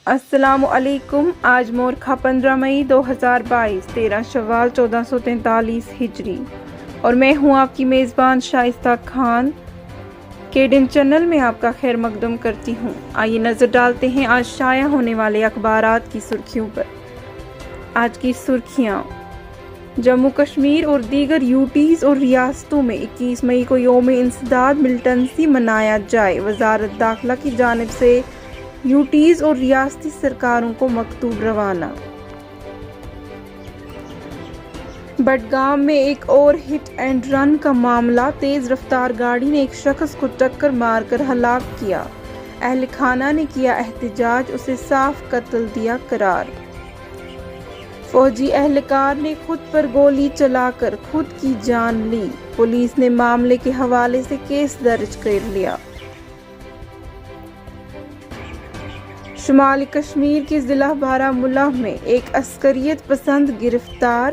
السلام علیکم۔ آج مورخہ 15 مئی 2022، 13 شوال 1443 ہجری، اور میں ہوں آپ کی میزبان شائستہ خان۔ KDN چینل میں آپ کا خیر مقدم کرتی ہوں۔ آئیے نظر ڈالتے ہیں آج شائع ہونے والے اخبارات کی سرخیوں پر۔ آج کی سرخیاں: جموں کشمیر اور دیگر یوٹیز اور ریاستوں میں 21 مئی کو یوم انسداد ملیٹنسی منایا جائے۔ وزارت داخلہ کی جانب سے یوٹیز اور ریاستی سرکاروں کو مکتوب روانہ۔ بڈگام میں ایک اور ہٹ اینڈ رن کا معاملہ، تیز رفتار گاڑی نے ایک شخص کو ٹکر مار کر ہلاک کیا۔ اہل خانہ نے کیا احتجاج، اسے صاف قتل دیا قرار۔ فوجی اہلکار نے خود پر گولی چلا کر خود کی جان لی، پولیس نے معاملے کے حوالے سے کیس درج کر لیا۔ شمالی کشمیر کے ضلع بارہمولہ میں ایک عسکریت پسند گرفتار،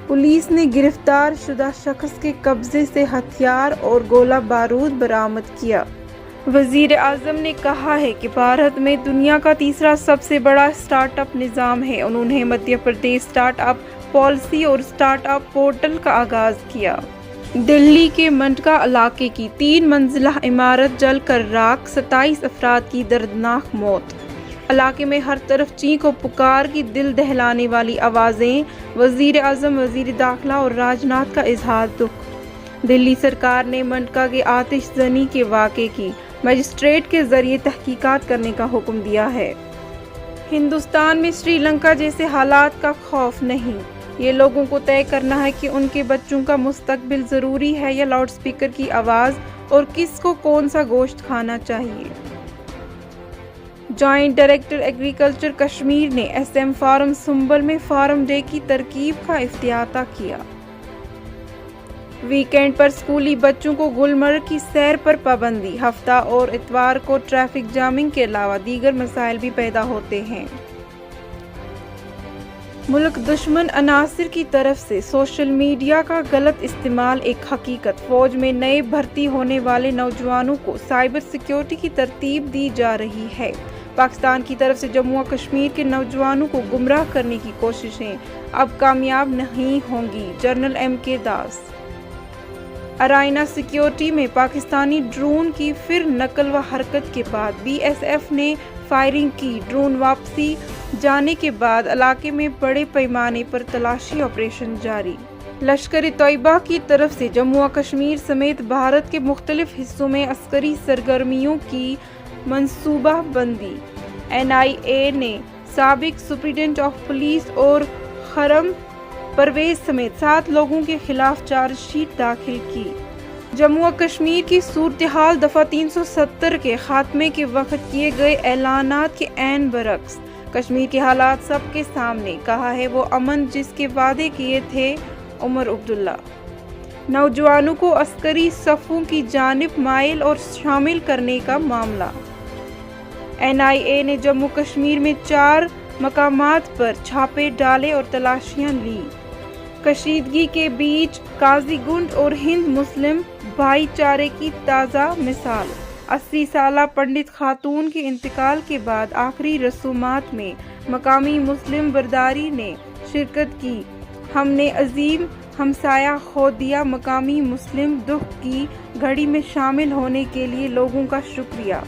پولیس نے گرفتار شدہ شخص کے قبضے سے ہتھیار اور گولہ بارود برآمد کیا۔ وزیر اعظم نے کہا ہے کہ بھارت میں دنیا کا تیسرا سب سے بڑا اسٹارٹ اپ نظام ہے۔ انہوں نے Madhya Pradesh start up policy اور اسٹارٹ اپ پورٹل کا آغاز کیا۔ دلی کے منڈکا علاقے کی 3 منزلہ عمارت جل کر راکھ، 27 افراد کی دردناک موت۔ علاقے میں ہر طرف چیخ و پکار کی دل دہلانے والی آوازیں، وزیر اعظم، وزیر داخلہ اور راجناتھ کا اظہار دکھ۔ دلی سرکار نے منڈکا کے آتش زنی کے واقعے کی مجسٹریٹ کے ذریعے تحقیقات کرنے کا حکم دیا ہے۔ ہندوستان میں سری لنکا جیسے حالات کا خوف نہیں، یہ لوگوں کو طے کرنا ہے کہ ان کے بچوں کا مستقبل ضروری ہے یا لاؤڈ اسپیکر کی آواز، اور کس کو کون سا گوشت کھانا چاہیے۔ جوائنٹ ڈائریکٹر ایگریکلچر کشمیر نے SM فارم سنبل میں فارم ڈے کی تقریب کا افتتاح کیا۔ ویکینڈ پر اسکولی بچوں کو گلمرگ کی سیر پر پابندی، ہفتہ اور اتوار کو ٹریفک جامنگ کے علاوہ دیگر مسائل بھی پیدا ہوتے ہیں۔ ملک دشمن عناصر کی طرف سے سوشل میڈیا کا غلط استعمال ایک حقیقت، فوج میں نئے بھرتی ہونے والے نوجوانوں کو سائبر سیکیورٹی کی ترتیب دی جا رہی ہے۔ پاکستان کی طرف سے جموں و کشمیر کے نوجوانوں کو گمراہ کرنے کی کوششیں اب کامیاب نہیں ہوں گی: جنرل MK داس۔ ارائنا سیکیورٹی میں پاکستانی ڈرون کی پھر نقل و حرکت کے بعد BSF نے فائرنگ کی، ڈرون واپسی جانے کے بعد علاقے میں بڑے پیمانے پر تلاشی آپریشن جاری۔ لشکر طیبہ کی طرف سے جموں و کشمیر سمیت بھارت کے مختلف حصوں میں عسکری سرگرمیوں کی منصوبہ بندی۔ NIA نے سابق سپرنٹینڈنٹ آف پولیس اور خرم پرویز سمیت 7 لوگوں کے خلاف چارج شیٹ داخل کی۔ جموں و کشمیر کی صورتحال دفعہ 370 کے خاتمے کے وقت کیے گئے اعلانات کے عین برعکس، کشمیر کے حالات سب کے سامنے، کہا ہے وہ امن جس کے وعدے کیے تھے عمر عبداللہ۔ نوجوانوں کو عسکری صفوں کی جانب مائل اور شامل کرنے کا معاملہ۔ NIA نے جموں کشمیر میں 4 مقامات پر چھاپے ڈالے اور تلاشیاں لی۔ کشیدگی کے بیچ قاضی گنڈ اور ہند مسلم بھائی چارے کی تازہ مثال۔ 80 سالہ پنڈت خاتون کے انتقال کے بعد آخری رسومات میں مقامی مسلم برادری نے شرکت کی۔ ہم نے عظیم ہمسایہ کھو دیا، مقامی مسلم دکھ کی گھڑی میں شامل ہونے کے لیے لوگوں کا شکریہ۔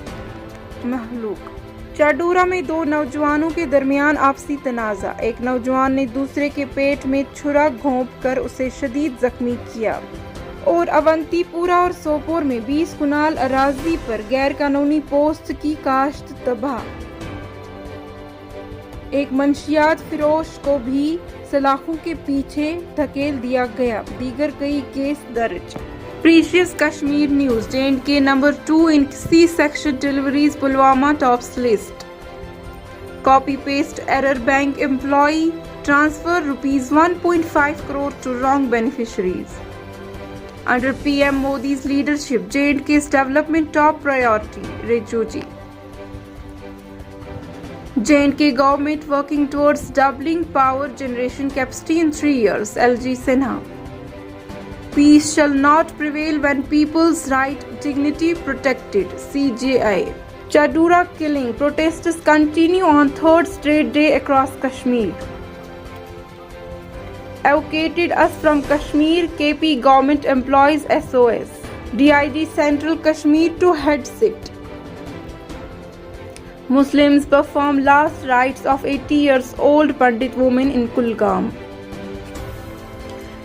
محلوق چاڈورہ میں 2 نوجوانوں کے درمیان آپسی تنازع، ایک نوجوان نے دوسرے کے پیٹ میں چھرا گھونپ کر اسے شدید زخمی کیا۔ اور اونتی پورہ اور سوپور میں 20 کنال اراضی پر غیر قانونی پوست کی کاشت تباہ، ایک منشیات فروش کو بھی سلاخوں کے پیچھے دھکیل دیا گیا، دیگر کئی کیس درج۔ Precious Kashmir news: J&K number 2 in C-section deliveries Pulwama tops list. Copy paste error, bank employee transfer ₹1.5 crore to wrong beneficiaries۔ Under PM Modi's leadership, J&K's development top priority: Riju ji। J&K government working towards doubling power generation capacity in 3 years: LG Sinha। Peace shall not prevail when people's right dignity protected: CJI। Chadura killing. Protests continue on third straight day across Kashmir. Evacuated us from Kashmir, KP government employs SOS. DIG Central Kashmir to head sit. Muslims perform last rites of 80 years old Pandit woman in Kulgam.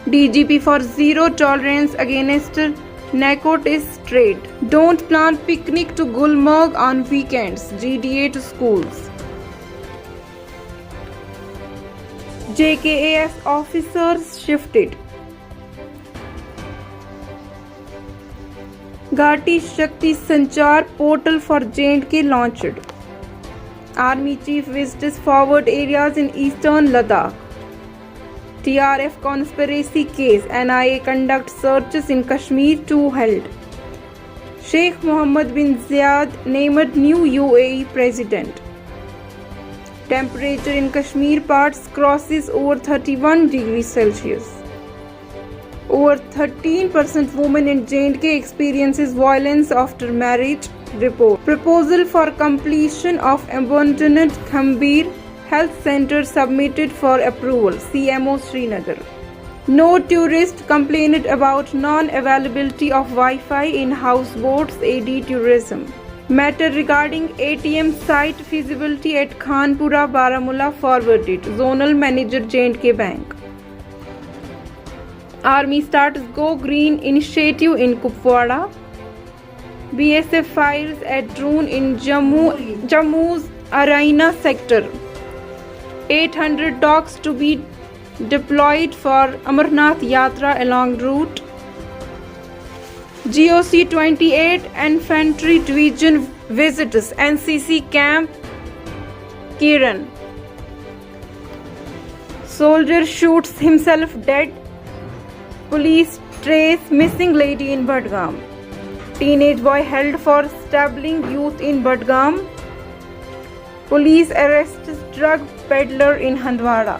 DGP for zero tolerance against narcotics trade. Don't plan picnic to Gulmarg on weekends. GDA to schools. JKAS officers shifted. Ghati Shakti Sanchar portal for J&K launched. Army chief visits forward areas in eastern Ladakh. TRF conspiracy case. NIA conducts searches in Kashmir 2 held. Sheikh Mohammed bin Zayed named new UAE president. Temperature in Kashmir parts crosses over 31 degrees Celsius. Over 13% women in J&K experiences violence after marriage. Report. Proposal for completion of abandoned Khambir Health Center submitted for approval. CMO Srinagar. No tourist complained about non-availability of Wi-Fi in houseboats. AD Tourism. Matter regarding ATM site feasibility at Khanpura, Baramulla forwarded. Zonal Manager J&K Bank. Army starts Go Green initiative in Kupwara. BSF fires at drone in Jammu's Araina sector. 800 dogs to be deployed for Amarnath Yatra along route. GOC 28 Infantry Division visits NCC camp Kiran. Soldier shoots himself dead. Police trace missing lady in Budgam. Teenage boy held for stabbing youth in Budgam. Police arrests drug peddler in Handwara.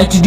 HD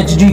HD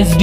HD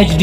HD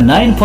9596111969